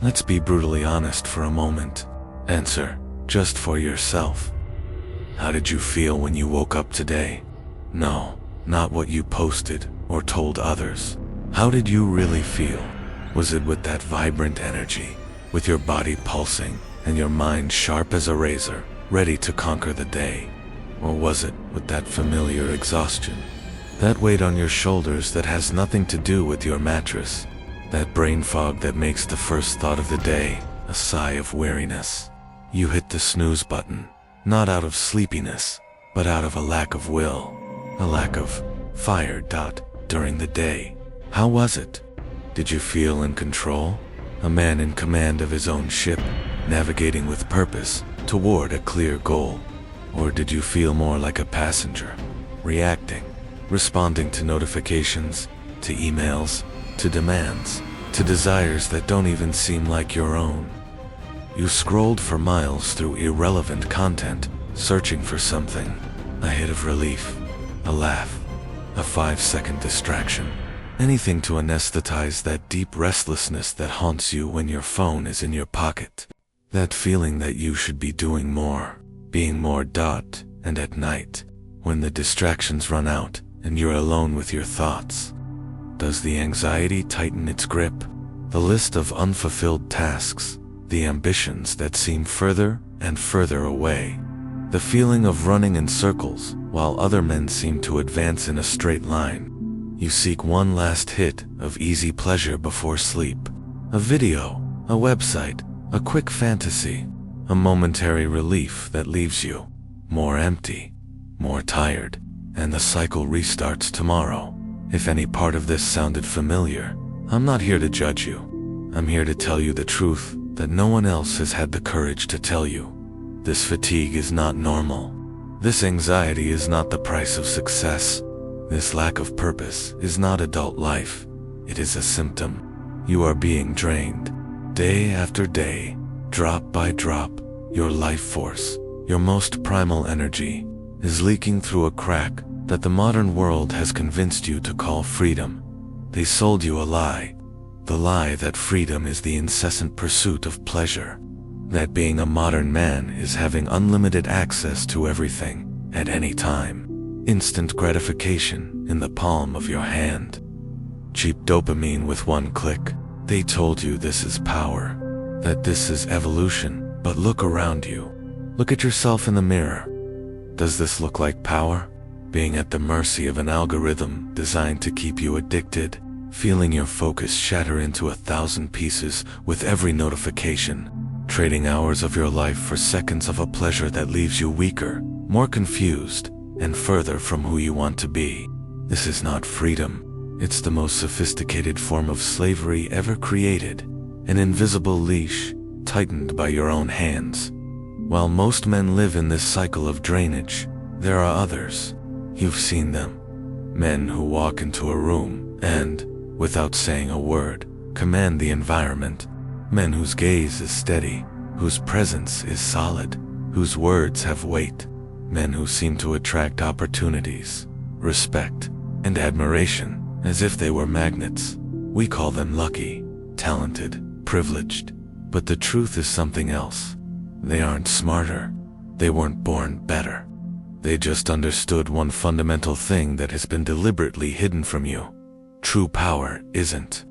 Let's be brutally honest for a moment. Answer, just for yourself. How did you feel when you woke up today? No, not what you posted or told others. How did you really feel? Was it with that vibrant energy, with your body pulsing and your mind sharp as a razor, ready to conquer the day? Or was it with that familiar exhaustion? That weight on your shoulders that has nothing to do with your mattress? That brain fog that makes the first thought of the day a sigh of weariness? You hit the snooze button, not out of sleepiness, but out of a lack of will, a lack of fire. During the day, how was it? Did you feel in control? A man in command of his own ship, navigating with purpose toward a clear goal? Or did you feel more like a passenger, reacting, responding to notifications, to emails, to demands, to desires that don't even seem like your own? You scrolled for miles through irrelevant content, searching for something, a hit of relief, a laugh, a 5-second distraction, anything to anesthetize that deep restlessness that haunts you when your phone is in your pocket. That feeling that you should be doing more, being more. And at night, when the distractions run out and you're alone with your thoughts, does the anxiety tighten its grip? The list of unfulfilled tasks, the ambitions that seem further and further away, the feeling of running in circles while other men seem to advance in a straight line. You seek one last hit of easy pleasure before sleep. A video, a website, a quick fantasy, a momentary relief that leaves you more empty, more tired, and the cycle restarts tomorrow. If any part of this sounded familiar, I'm not here to judge you. I'm here to tell you the truth that no one else has had the courage to tell you. This fatigue is not normal. This anxiety is not the price of success. This lack of purpose is not adult life. It is a symptom. You are being drained. Day after day, drop by drop, your life force, your most primal energy, is leaking through a crack that the modern world has convinced you to call freedom. They sold you a lie. The lie that freedom is the incessant pursuit of pleasure. That being a modern man is having unlimited access to everything, at any time. Instant gratification in the palm of your hand. Cheap dopamine with one click. They told you this is power, that this is evolution, but look around you. Look at yourself in the mirror. Does this look like power? Being at the mercy of an algorithm designed to keep you addicted, feeling your focus shatter into 1,000 pieces with every notification, trading hours of your life for seconds of a pleasure that leaves you weaker, more confused, and further from who you want to be. This is not freedom. It's the most sophisticated form of slavery ever created, an invisible leash, tightened by your own hands. While most men live in this cycle of drainage, there are others. You've seen them. Men who walk into a room and, without saying a word, command the environment. Men whose gaze is steady, whose presence is solid, whose words have weight. Men who seem to attract opportunities, respect, and admiration as if they were magnets. We call them lucky, talented, privileged. But the truth is something else. They aren't smarter. They weren't born better. They just understood one fundamental thing that has been deliberately hidden from you. True power isn't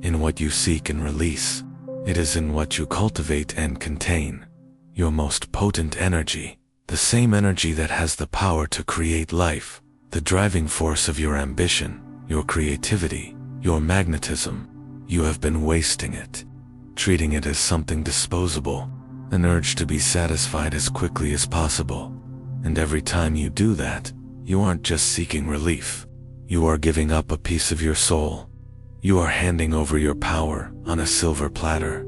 in what you seek and release. It is in what you cultivate and contain. Your most potent energy, the same energy that has the power to create life, the driving force of your ambition, your creativity, your magnetism. You have been wasting it, treating it as something disposable, an urge to be satisfied as quickly as possible. And every time you do that, you aren't just seeking relief. You are giving up a piece of your soul. You are handing over your power on a silver platter.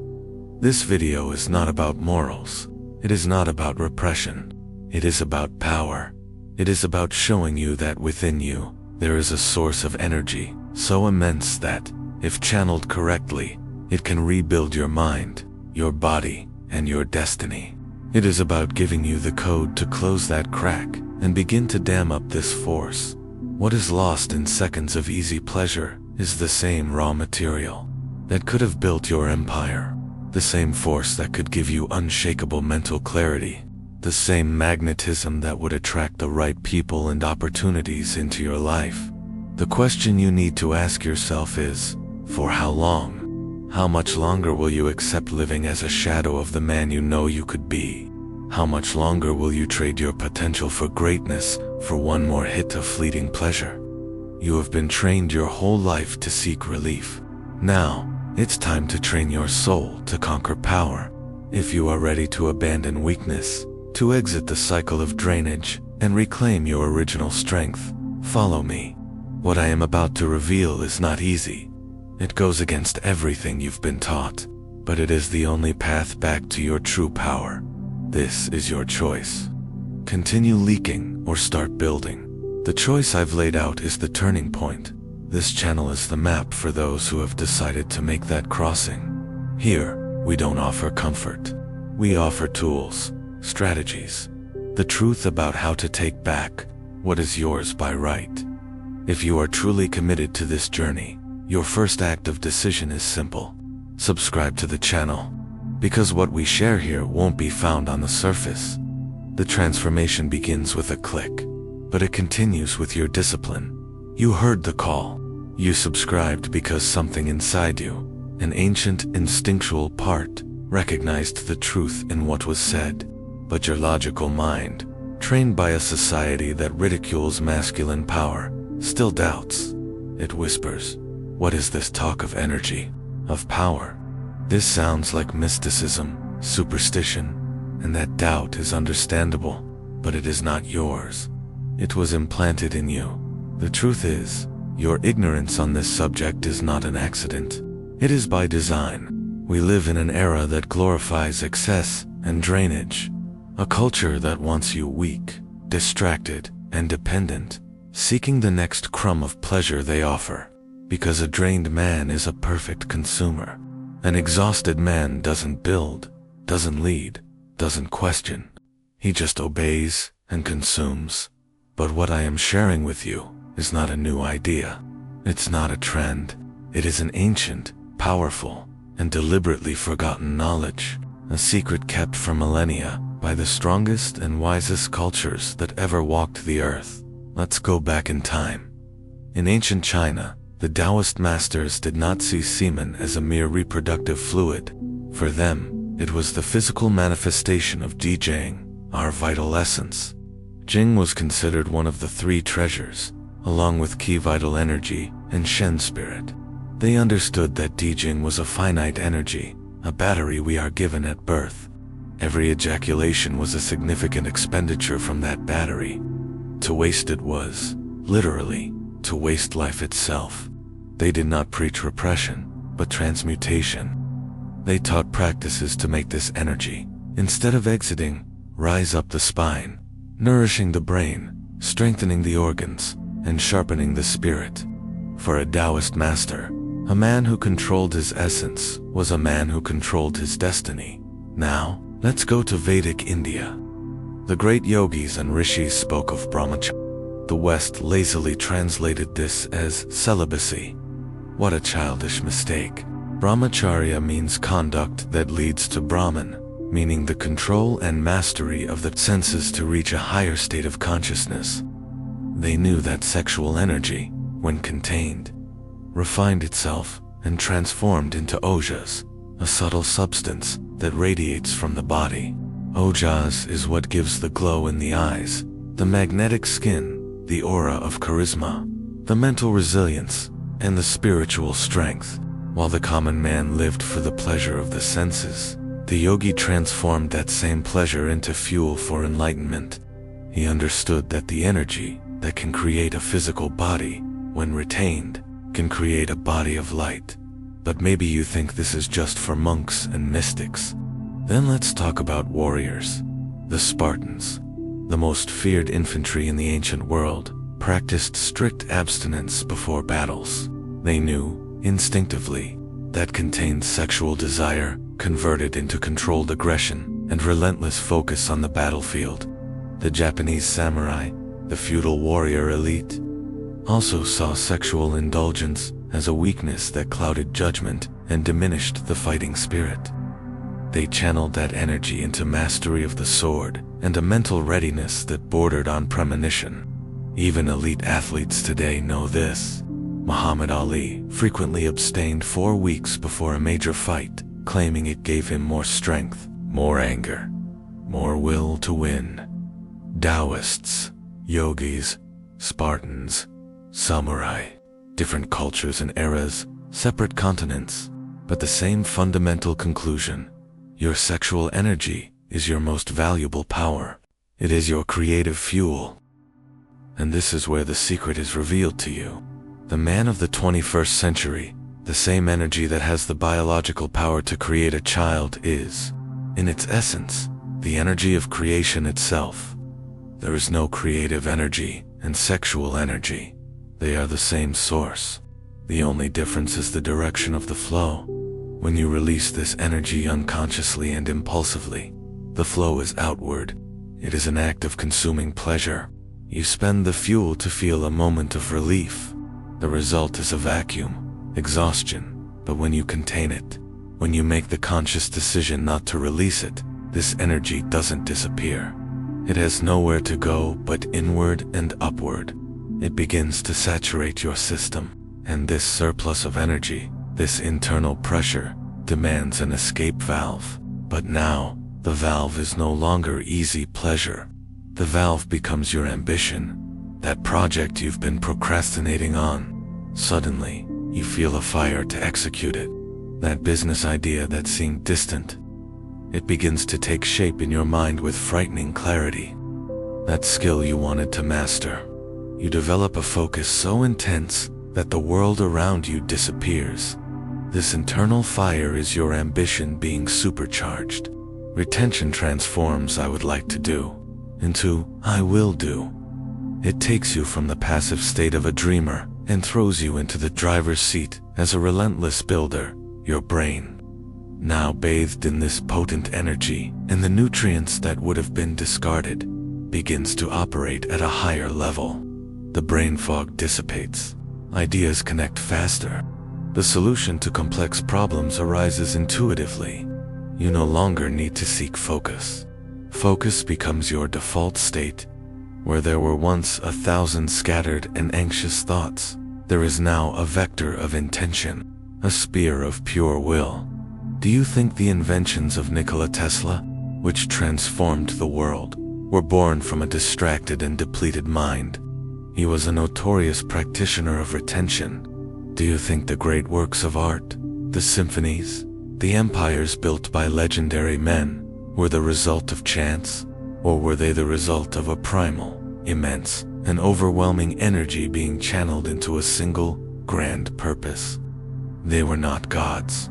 This video is not about morals. It is not about repression. It is about power. It is about showing you that within you, there is a source of energy so immense that, if channeled correctly, it can rebuild your mind, your body, and your destiny. It is about giving you the code to close that crack and begin to dam up this force. What is lost in seconds of easy pleasure is the same raw material that could have built your empire. the same force that could give you unshakable mental clarity, the same magnetism that would attract the right people and opportunities into your life. The question you need to ask yourself is, for how long? How much longer will you accept living as a shadow of the man you know you could be? How much longer will you trade your potential for greatness for one more hit of fleeting pleasure? You have been trained your whole life to seek relief. Now, it's time to train your soul to conquer power. If you are ready to abandon weakness, to exit the cycle of drainage, and reclaim your original strength, follow me. What I am about to reveal is not easy. It goes against everything you've been taught, but it is the only path back to your true power. This is your choice. Continue leaking or start building. The choice I've laid out is the turning point. This channel is the map for those who have decided to make that crossing. Here, we don't offer comfort. We offer tools, strategies, the truth about how to take back what is yours by right. If you are truly committed to this journey, your first act of decision is simple. Subscribe to the channel, because what we share here won't be found on the surface. The transformation begins with a click, but it continues with your discipline. You heard the call. You subscribed because something inside you, an ancient instinctual part, recognized the truth in what was said. But your logical mind, trained by a society that ridicules masculine power, still doubts. It whispers, "What is this talk of energy, of power? This sounds like mysticism, superstition," and that doubt is understandable, but it is not yours. It was implanted in you. The truth is, your ignorance on this subject is not an accident. It is by design. We live in an era that glorifies excess and drainage. A culture that wants you weak, distracted, and dependent, seeking the next crumb of pleasure they offer. Because a drained man is a perfect consumer. An exhausted man doesn't build, doesn't lead, doesn't question. He just obeys and consumes. But what I am sharing with you is not a new idea. It's not a trend. It is an ancient, powerful, and deliberately forgotten knowledge, a secret kept for millennia by the strongest and wisest cultures that ever walked the earth. Let's go back in time. In ancient China, the Taoist masters did not see semen as a mere reproductive fluid. For them, it was the physical manifestation of Jing, our vital essence. Jing was considered one of the three treasures, along with Qi vital energy and Shen spirit. They understood that Jing was a finite energy, a battery we are given at birth. Every ejaculation was a significant expenditure from that battery. To waste it was, literally, to waste life itself. They did not preach repression, but transmutation. They taught practices to make this energy, instead of exiting, rise up the spine, nourishing the brain, strengthening the organs, and sharpening the spirit. For a Taoist master, a man who controlled his essence was a man who controlled his destiny. Now, let's go to Vedic India. The great yogis and rishis spoke of brahmacharya. The West lazily translated this as celibacy. What a childish mistake. Brahmacharya means conduct that leads to Brahman, meaning the control and mastery of the senses to reach a higher state of consciousness. They knew that sexual energy, when contained, refined itself and transformed into ojas, a subtle substance that radiates from the body. Ojas is what gives the glow in the eyes, the magnetic skin, the aura of charisma, the mental resilience, and the spiritual strength. While the common man lived for the pleasure of the senses, the yogi transformed that same pleasure into fuel for enlightenment. He understood that the energy that can create a physical body, when retained, can create a body of light. But maybe you think this is just for monks and mystics. Then let's talk about warriors. The Spartans, the most feared infantry in the ancient world, practiced strict abstinence before battles. They knew, instinctively, that contained sexual desire converted into controlled aggression and relentless focus on the battlefield. The Japanese samurai, the feudal warrior elite, also saw sexual indulgence as a weakness that clouded judgment and diminished the fighting spirit. They channeled that energy into mastery of the sword and a mental readiness that bordered on premonition. Even elite athletes today know this. Muhammad Ali frequently abstained 4 weeks before a major fight, claiming it gave him more strength, more anger, more will to win. Taoists, yogis, Spartans, samurai, different cultures and eras, separate continents, but the same fundamental conclusion. Your sexual energy is your most valuable power. It is your creative fuel. And this is where the secret is revealed to you. The man of the 21st century, the same energy that has the biological power to create a child is, in its essence, the energy of creation itself. There is no creative energy and sexual energy. They are the same source. The only difference is the direction of the flow. When you release this energy unconsciously and impulsively, the flow is outward. It is an act of consuming pleasure. You spend the fuel to feel a moment of relief. The result is a vacuum, exhaustion. But when you contain it, when you make the conscious decision not to release it, this energy doesn't disappear. It has nowhere to go but inward and upward. It begins to saturate your system, and this surplus of energy, this internal pressure, demands an escape valve. But now, the valve is no longer easy pleasure. The valve becomes your ambition, that project you've been procrastinating on. Suddenly, you feel a fire to execute it. That business idea that seemed distant. It begins to take shape in your mind with frightening clarity. That skill you wanted to master. You develop a focus so intense that the world around you disappears. This internal fire is your ambition being supercharged. Retention transforms "I would like to do" into "I will do." It takes you from the passive state of a dreamer and throws you into the driver's seat as a relentless builder, your brain. Now bathed in this potent energy and the nutrients that would have been discarded, begins to operate at a higher level. The brain fog dissipates. Ideas connect faster. The solution to complex problems arises intuitively. You no longer need to seek focus. Focus becomes your default state. Where there were once 1,000 scattered and anxious thoughts, there is now a vector of intention, a spear of pure will. Do you think the inventions of Nikola Tesla, which transformed the world, were born from a distracted and depleted mind? He was a notorious practitioner of retention. Do you think the great works of art, the symphonies, the empires built by legendary men, were the result of chance? Or were they the result of a primal, immense, and overwhelming energy being channeled into a single, grand purpose? They were not gods.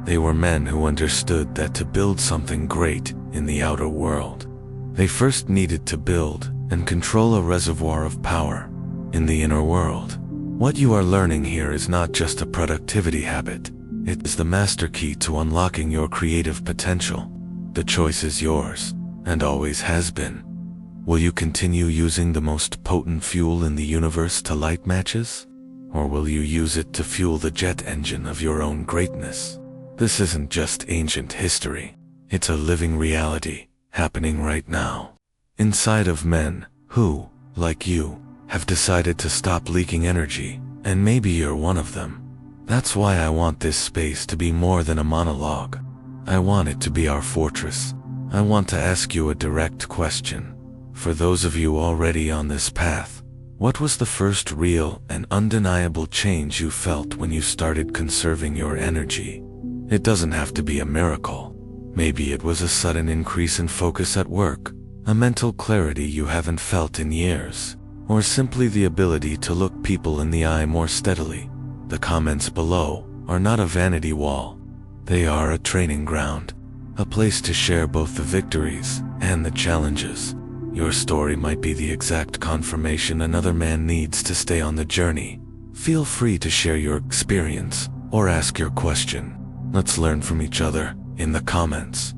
They were men who understood that to build something great in the outer world, they first needed to build and control a reservoir of power in the inner world. What you are learning here is not just a productivity habit. It is the master key to unlocking your creative potential. The choice is yours, and always has been. Will you continue using the most potent fuel in the universe to light matches? Or will you use it to fuel the jet engine of your own greatness? This isn't just ancient history. It's a living reality, happening right now. Inside of men who, like you, have decided to stop leaking energy, and maybe you're one of them. That's why I want this space to be more than a monologue. I want it to be our fortress. I want to ask you a direct question. For those of you already on this path, what was the first real and undeniable change you felt when you started conserving your energy? It doesn't have to be a miracle. Maybe it was a sudden increase in focus at work, a mental clarity you haven't felt in years, or simply the ability to look people in the eye more steadily. The comments below are not a vanity wall. They are a training ground, a place to share both the victories and the challenges. Your story might be the exact confirmation another man needs to stay on the journey. Feel free to share your experience or ask your question. Let's learn from each other in the comments.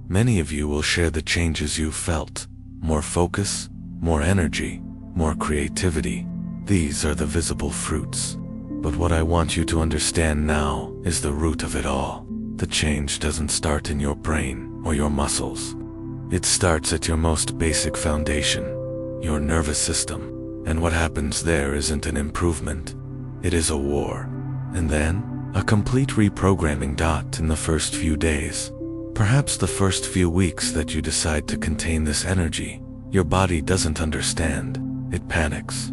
Many of you will share the changes you've felt. More focus, more energy, more creativity. These are the visible fruits. But what I want you to understand now is the root of it all. the change doesn't start in your brain or your muscles. It starts at your most basic foundation, your nervous system. And what happens there isn't an improvement. It is a war. And then, a complete reprogramming in the first few days. Perhaps the first few weeks that you decide to contain this energy. Your body doesn't understand. It panics.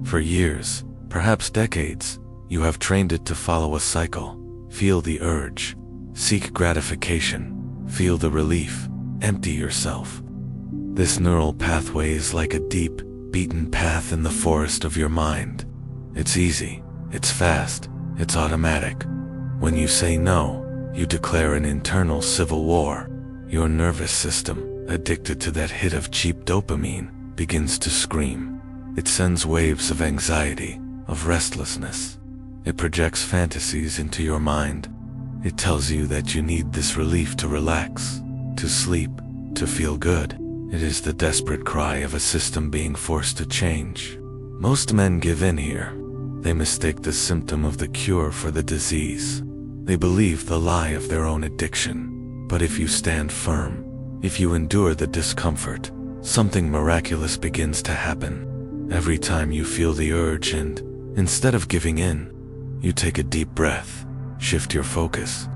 For years, perhaps decades, you have trained it to follow a cycle. Feel the urge. Seek gratification. Feel the relief. Empty yourself. This neural pathway is like a deep, beaten path in the forest of your mind. It's easy. It's fast. It's automatic. When you say no, you declare an internal civil war. Your nervous system, addicted to that hit of cheap dopamine, begins to scream. It sends waves of anxiety, of restlessness. It projects fantasies into your mind. It tells you that you need this relief to relax, to sleep, to feel good. It is the desperate cry of a system being forced to change. Most men give in here. They mistake the symptom of the cure for the disease. They believe the lie of their own addiction. But if you stand firm, if you endure the discomfort, something miraculous begins to happen. Every time you feel the urge and, instead of giving in, you take a deep breath, shift your focus,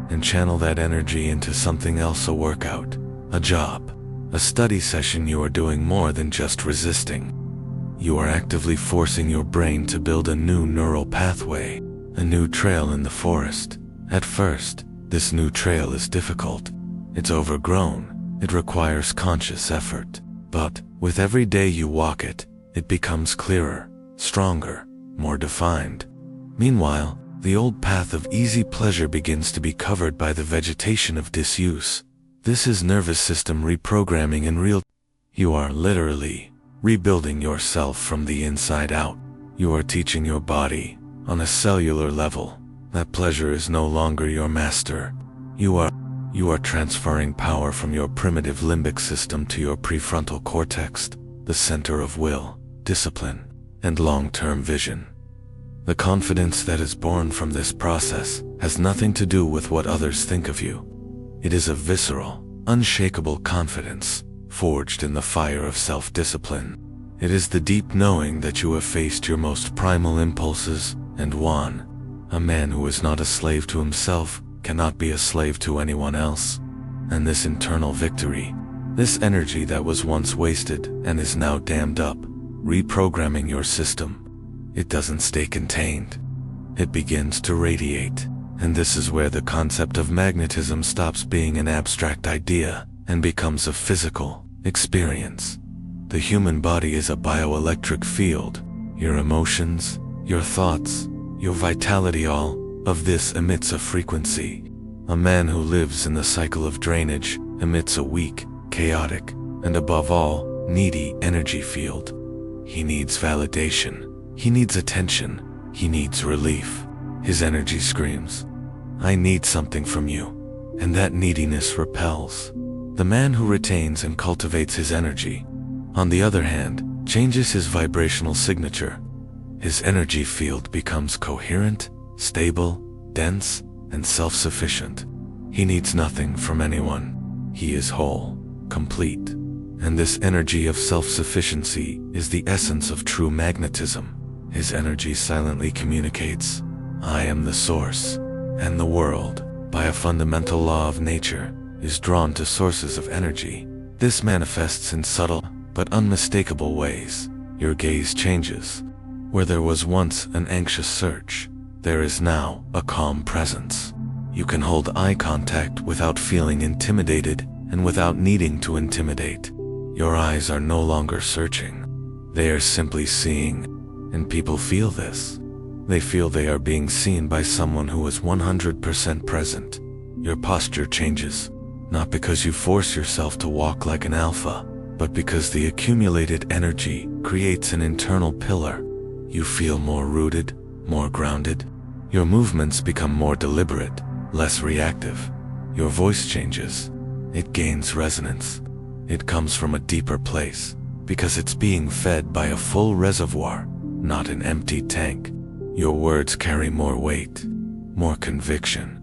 and channel that energy into something else, a workout, a job, a study session. You are doing more than just resisting. You are actively forcing your brain to build a new neural pathway, a new trail in the forest. At first, this new trail is difficult. It's overgrown. It requires conscious effort. But, with every day you walk it, it becomes clearer, stronger, more defined. Meanwhile, the old path of easy pleasure begins to be covered by the vegetation of disuse. This is nervous system reprogramming in real time. You are literally rebuilding yourself from the inside out. You are teaching your body, on a cellular level, that pleasure is no longer your master. You are transferring power from your primitive limbic system to your prefrontal cortex, the center of will, discipline, and long-term vision. The confidence that is born from this process has nothing to do with what others think of you. It is a visceral, unshakable confidence, forged in the fire of self-discipline. It is the deep knowing that you have faced your most primal impulses and won. A man who is not a slave to himself cannot be a slave to anyone else. And this internal victory, this energy that was once wasted and is now dammed up, reprogramming your system, it doesn't stay contained. It begins to radiate. And this is where the concept of magnetism stops being an abstract idea and becomes a physical experience. The human body is a bioelectric field. Your emotions, your thoughts, your vitality, all of this emits a frequency. A man who lives in the cycle of drainage emits a weak, chaotic, and above all, needy energy field. He needs validation. He needs attention. He needs relief. His energy screams, "I need something from you." And that neediness repels. The man who retains and cultivates his energy, on the other hand, changes his vibrational signature. His energy field becomes coherent, stable, dense, and self-sufficient. He needs nothing from anyone. He is whole, complete. And this energy of self-sufficiency is the essence of true magnetism. His energy silently communicates, "I am the source," and the world, by a fundamental law of nature, is drawn to sources of energy. This manifests in subtle but unmistakable ways. Your gaze changes. Where there was once an anxious search, there is now a calm presence. You can hold eye contact without feeling intimidated and without needing to intimidate. Your eyes are no longer searching. They are simply seeing, and people feel this. They feel they are being seen by someone who is 100% present. Your posture changes, not because you force yourself to walk like an alpha, but because the accumulated energy creates an internal pillar. You feel more rooted, more grounded. Your movements become more deliberate, less reactive. Your voice changes. It gains resonance. It comes from a deeper place, because it's being fed by a full reservoir, not an empty tank. Your words carry more weight, more conviction.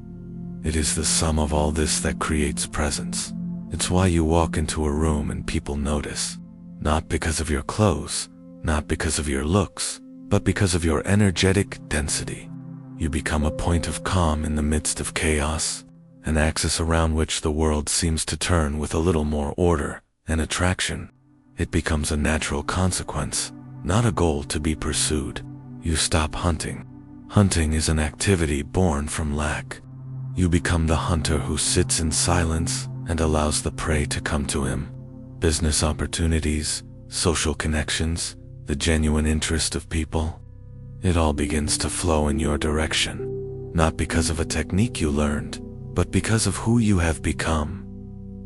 It is the sum of all this that creates presence. It's why you walk into a room and people notice. Not because of your clothes, not because of your looks, but because of your energetic density. You become a point of calm in the midst of chaos, an axis around which the world seems to turn with a little more order and attraction. It becomes a natural consequence, not a goal to be pursued. You stop hunting. Hunting is an activity born from lack. You become the hunter who sits in silence and allows the prey to come to him. Business opportunities, social connections, the genuine interest of people. It all begins to flow in your direction, not because of a technique you learned, but because of who you have become.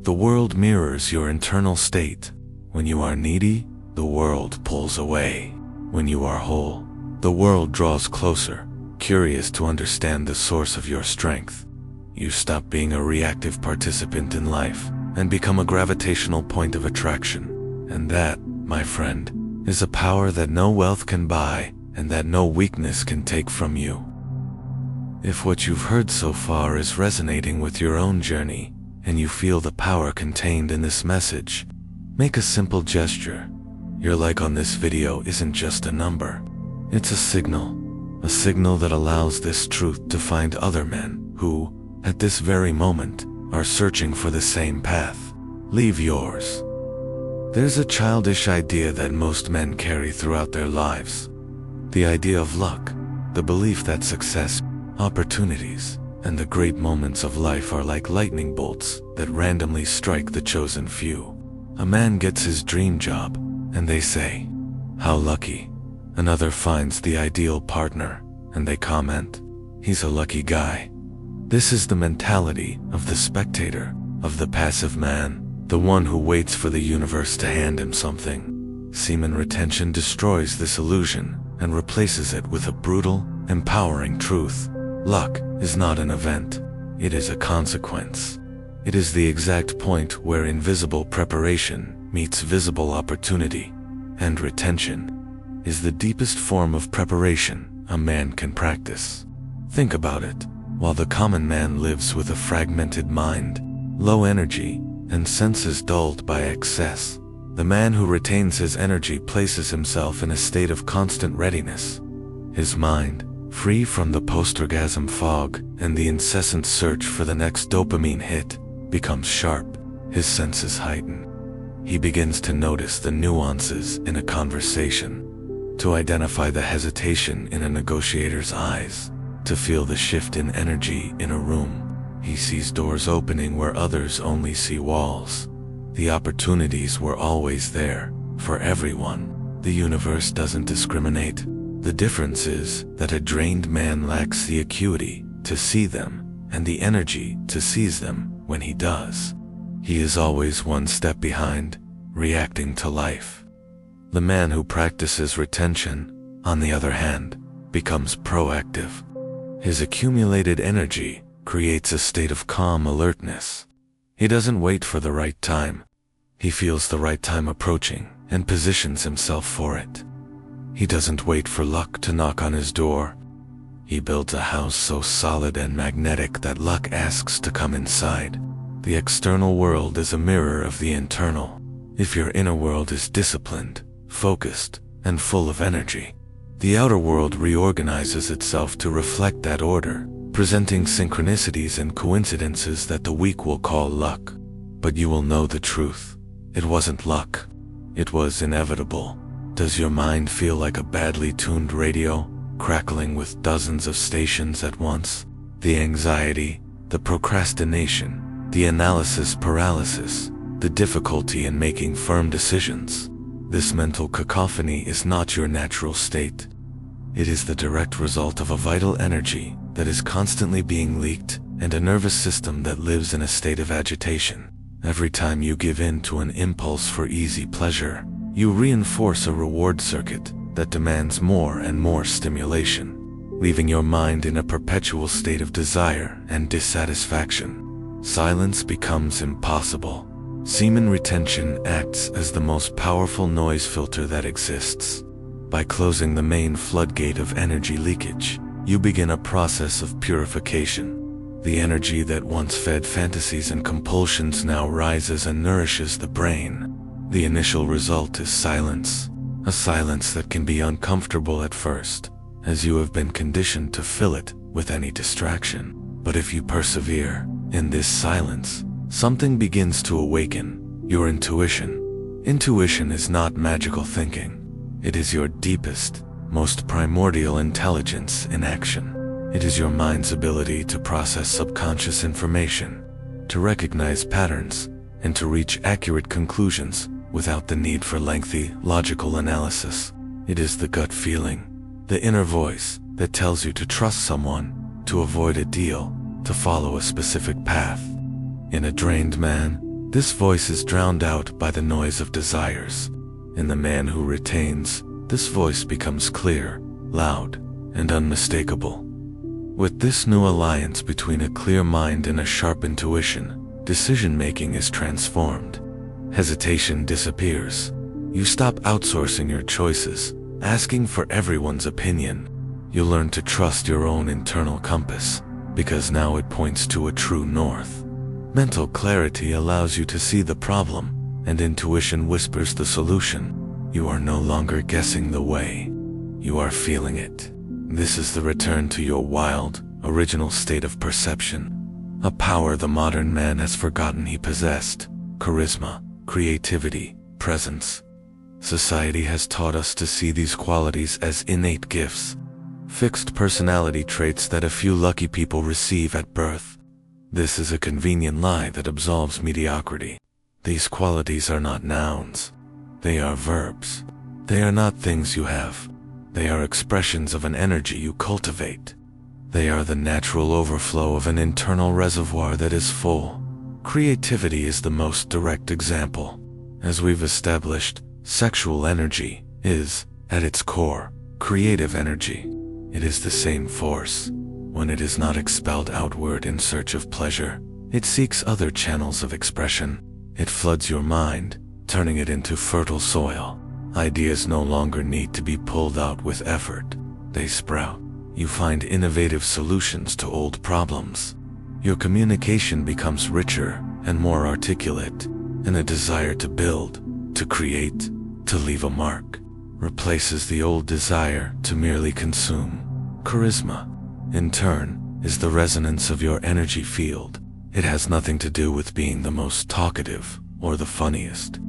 The world mirrors your internal state. When you are needy, the world pulls away. When you are whole, the world draws closer, curious to understand the source of your strength. You stop being a reactive participant in life and become a gravitational point of attraction. And that, my friend, is a power that no wealth can buy and that no weakness can take from you. If what you've heard so far is resonating with your own journey and you feel the power contained in this message, make a simple gesture. Your like on this video isn't just a number. It's a signal that allows this truth to find other men who, at this very moment, are searching for the same path. Leave yours. There's a childish idea that most men carry throughout their lives. The idea of luck, the belief that success, opportunities, and the great moments of life are like lightning bolts that randomly strike the chosen few. A man gets his dream job, and they say, "How lucky." Another finds the ideal partner, and they comment, "He's a lucky guy." This is the mentality of the spectator, of the passive man, the one who waits for the universe to hand him something. Semen retention destroys this illusion and replaces it with a brutal, empowering truth. Luck is not an event. It is a consequence. It is the exact point where invisible preparation meets visible opportunity, and retention is the deepest form of preparation a man can practice. Think about it. While the common man lives with a fragmented mind, low energy, and senses dulled by excess, the man who retains his energy places himself in a state of constant readiness. His mind, free from the post-orgasm fog and the incessant search for the next dopamine hit, becomes sharp, his senses heighten. He begins to notice the nuances in a conversation, to identify the hesitation in a negotiator's eyes, to feel the shift in energy in a room. He sees doors opening where others only see walls. The opportunities were always there, for everyone. The universe doesn't discriminate. The difference is that a drained man lacks the acuity to see them, and the energy to seize them when he does. He is always one step behind, reacting to life. The man who practices retention, on the other hand, becomes proactive. His accumulated energy creates a state of calm alertness. He doesn't wait for the right time. He feels the right time approaching and positions himself for it. He doesn't wait for luck to knock on his door. He builds a house so solid and magnetic that luck asks to come inside. The external world is a mirror of the internal. If your inner world is disciplined, focused, and full of energy, the outer world reorganizes itself to reflect that order, presenting synchronicities and coincidences that the weak will call luck. But you will know the truth. It wasn't luck. It was inevitable. Does your mind feel like a badly tuned radio, crackling with dozens of stations at once? The anxiety, the procrastination, the analysis paralysis, the difficulty in making firm decisions. This mental cacophony is not your natural state. It is the direct result of a vital energy that is constantly being leaked and a nervous system that lives in a state of agitation. Every time you give in to an impulse for easy pleasure, you reinforce a reward circuit that demands more and more stimulation, leaving your mind in a perpetual state of desire and dissatisfaction. Silence becomes impossible. Semen retention acts as the most powerful noise filter that exists. By closing the main floodgate of energy leakage, you begin a process of purification. The energy that once fed fantasies and compulsions now rises and nourishes the brain. The initial result is silence, a silence that can be uncomfortable at first, as you have been conditioned to fill it with any distraction. But if you persevere in this silence, something begins to awaken: your intuition. Intuition is not magical thinking. It is your deepest, most primordial intelligence in action. It is your mind's ability to process subconscious information, to recognize patterns, and to reach accurate conclusions without the need for lengthy, logical analysis. It is the gut feeling, the inner voice that tells you to trust someone, to avoid a deal, to follow a specific path. In a drained man, this voice is drowned out by the noise of desires. In the man who retains, this voice becomes clear, loud, and unmistakable. With this new alliance between a clear mind and a sharp intuition, decision-making is transformed. Hesitation disappears. You stop outsourcing your choices, asking for everyone's opinion. You learn to trust your own internal compass, because now it points to a true north. Mental clarity allows you to see the problem, and intuition whispers the solution. You are no longer guessing the way. You are feeling it. This is the return to your wild, original state of perception, a power the modern man has forgotten he possessed: charisma, creativity, presence. Society has taught us to see these qualities as innate gifts, fixed personality traits that a few lucky people receive at birth. This is a convenient lie that absolves mediocrity. These qualities are not nouns. They are verbs. They are not things you have. They are expressions of an energy you cultivate. They are the natural overflow of an internal reservoir that is full. Creativity is the most direct example. As we've established, sexual energy is, at its core, creative energy. It is the same force. When it is not expelled outward in search of pleasure, it seeks other channels of expression. It floods your mind, turning it into fertile soil. Ideas no longer need to be pulled out with effort. They sprout. You find innovative solutions to old problems. Your communication becomes richer and more articulate, and a desire to build, to create, to leave a mark replaces the old desire to merely consume. Charisma, in turn, is the resonance of your energy field. It has nothing to do with being the most talkative or the funniest.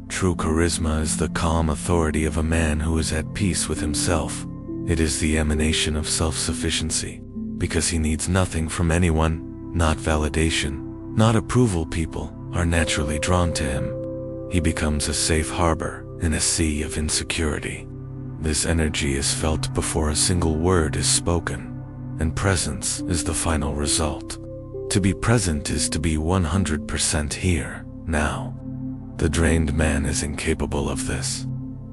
True charisma is the calm authority of a man who is at peace with himself. It is the emanation of self-sufficiency, because he needs nothing from anyone, not validation, not approval. People are naturally drawn to him. He becomes a safe harbor in a sea of insecurity. This energy is felt before a single word is spoken, and presence is the final result. To be present is to be 100% here, now. The drained man is incapable of this.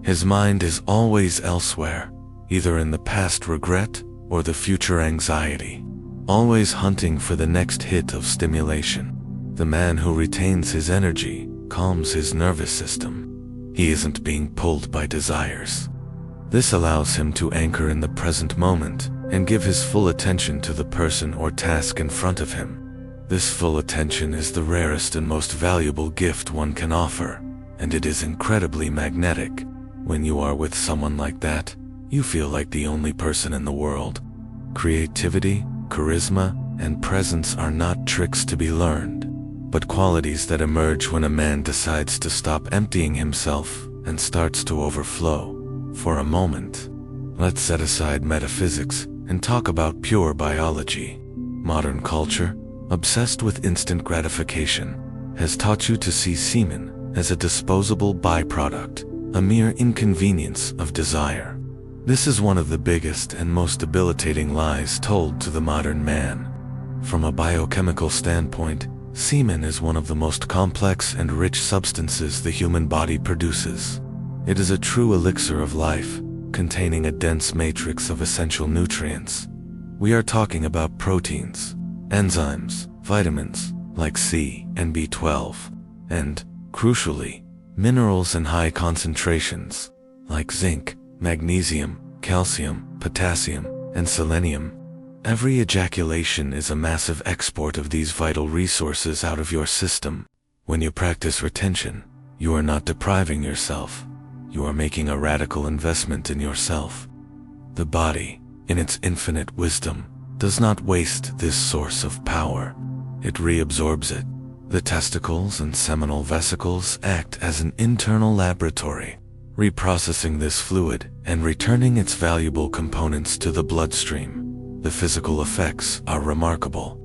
His mind is always elsewhere, either in the past regret or the future anxiety, always hunting for the next hit of stimulation. The man who retains his energy calms his nervous system. He isn't being pulled by desires. This allows him to anchor in the present moment and give his full attention to the person or task in front of him. This full attention is the rarest and most valuable gift one can offer, and it is incredibly magnetic. When you are with someone like that, you feel like the only person in the world. Creativity, charisma, and presence are not tricks to be learned, but qualities that emerge when a man decides to stop emptying himself and starts to overflow. For a moment, let's set aside metaphysics and talk about pure biology. Modern culture, obsessed with instant gratification, has taught you to see semen as a disposable byproduct, a mere inconvenience of desire. This is one of the biggest and most debilitating lies told to the modern man. From a biochemical standpoint, semen is one of the most complex and rich substances the human body produces. It is a true elixir of life, containing a dense matrix of essential nutrients. We are talking about proteins, enzymes, vitamins like C and B12, and, crucially, minerals in high concentrations like zinc, magnesium, calcium, potassium, and selenium. Every ejaculation is a massive export of these vital resources out of your system. When you practice retention, you are not depriving yourself. You are making a radical investment in yourself. The body, in its infinite wisdom, does not waste this source of power. It reabsorbs it. The testicles and seminal vesicles act as an internal laboratory, reprocessing this fluid and returning its valuable components to the bloodstream. The physical effects are remarkable.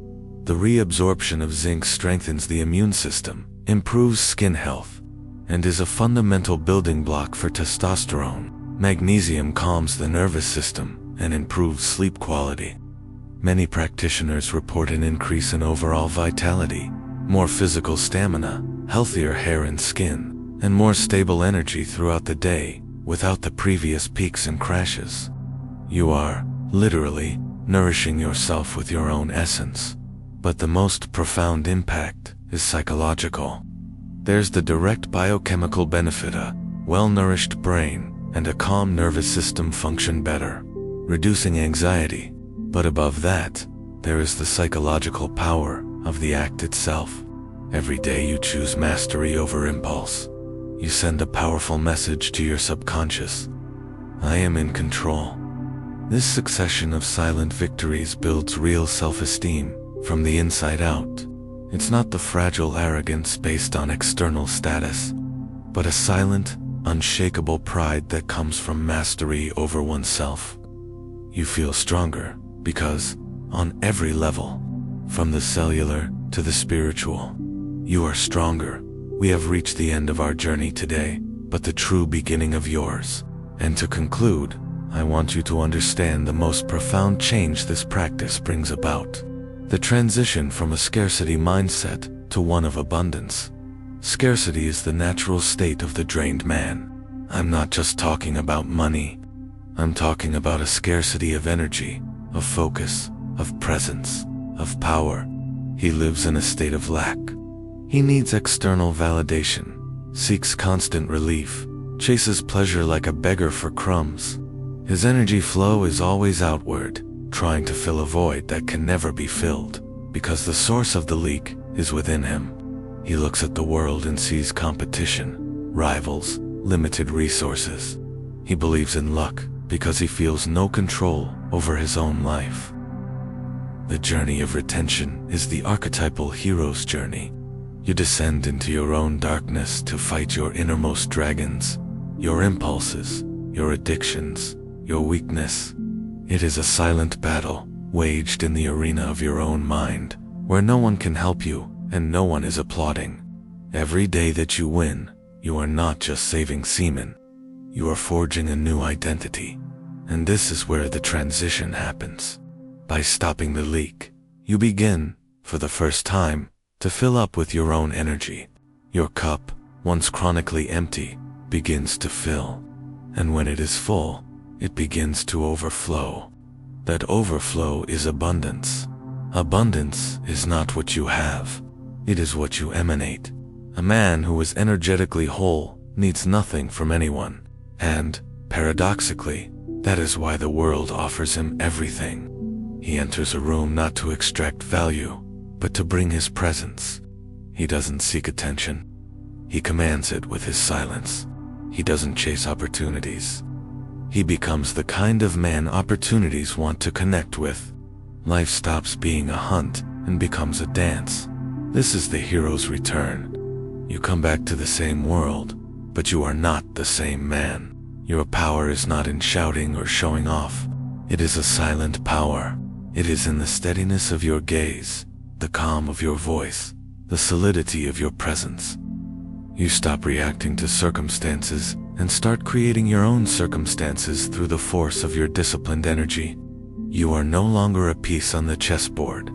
The reabsorption of zinc strengthens the immune system, improves skin health, and is a fundamental building block for testosterone. Magnesium calms the nervous system and improves sleep quality. Many practitioners report an increase in overall vitality, more physical stamina, healthier hair and skin, and more stable energy throughout the day, without the previous peaks and crashes. You are, literally, nourishing yourself with your own essence. But the most profound impact is psychological. There's the direct biochemical benefit: a well-nourished brain and a calm nervous system function better, reducing anxiety. But above that, there is the psychological power of the act itself. Every day you choose mastery over impulse. You send a powerful message to your subconscious. I am in control. This succession of silent victories builds real self-esteem from the inside out. It's not the fragile arrogance based on external status, but a silent, unshakable pride that comes from mastery over oneself. You feel stronger because, on every level, from the cellular to the spiritual, you are stronger. We have reached the end of our journey today, but the true beginning of yours. And to conclude, I want you to understand the most profound change this practice brings about. The transition from a scarcity mindset to one of abundance. Scarcity is the natural state of the drained man. I'm not just talking about money. I'm talking about a scarcity of energy, of focus, of presence, of power. He lives in a state of lack. He needs external validation, seeks constant relief, chases pleasure like a beggar for crumbs. His energy flow is always outward, trying to fill a void that can never be filled, because the source of the leak is within him. He looks at the world and sees competition, rivals, limited resources. He believes in luck because he feels no control over his own life. The journey of retention is the archetypal hero's journey. You descend into your own darkness to fight your innermost dragons, your impulses, your addictions, your weakness. It is a silent battle, waged in the arena of your own mind, where no one can help you and no one is applauding. Every day that you win, you are not just saving semen. You are forging a new identity. And this is where the transition happens. By stopping the leak, you begin, for the first time, to fill up with your own energy. Your cup, once chronically empty, begins to fill. And when it is full, it begins to overflow. That overflow is abundance. Abundance is not what you have. It is what you emanate. A man who is energetically whole needs nothing from anyone. And, paradoxically, that is why the world offers him everything. He enters a room not to extract value, but to bring his presence. He doesn't seek attention. He commands it with his silence. He doesn't chase opportunities. He becomes the kind of man opportunities want to connect with. Life stops being a hunt and becomes a dance. This is the hero's return. You come back to the same world, but you are not the same man. Your power is not in shouting or showing off. It is a silent power. It is in the steadiness of your gaze, the calm of your voice, the solidity of your presence. You stop reacting to circumstances and start creating your own circumstances through the force of your disciplined energy. You are no longer a piece on the chessboard.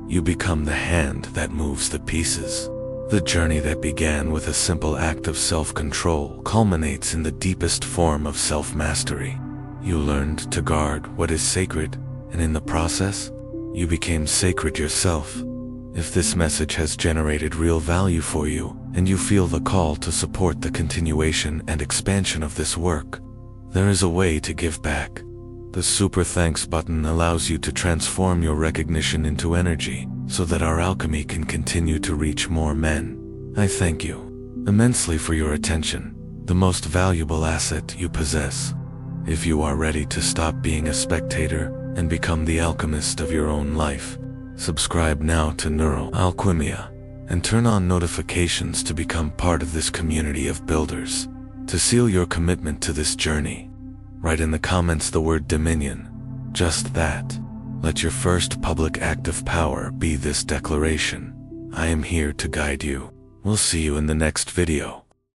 You become the hand that moves the pieces. The journey that began with a simple act of self-control culminates in the deepest form of self-mastery. You learned to guard what is sacred, and in the process, you became sacred yourself. If this message has generated real value for you, and you feel the call to support the continuation and expansion of this work, there is a way to give back. The super thanks button allows you to transform your recognition into energy, so that our alchemy can continue to reach more men. I thank you immensely for your attention, the most valuable asset you possess. If you are ready to stop being a spectator and become the alchemist of your own life, subscribe now to Neuro Alchemia and turn on notifications to become part of this community of builders. To seal your commitment to this journey, write in the comments the word Dominion. Just that. Let your first public act of power be this declaration: I am here to guide you. We'll see you in the next video.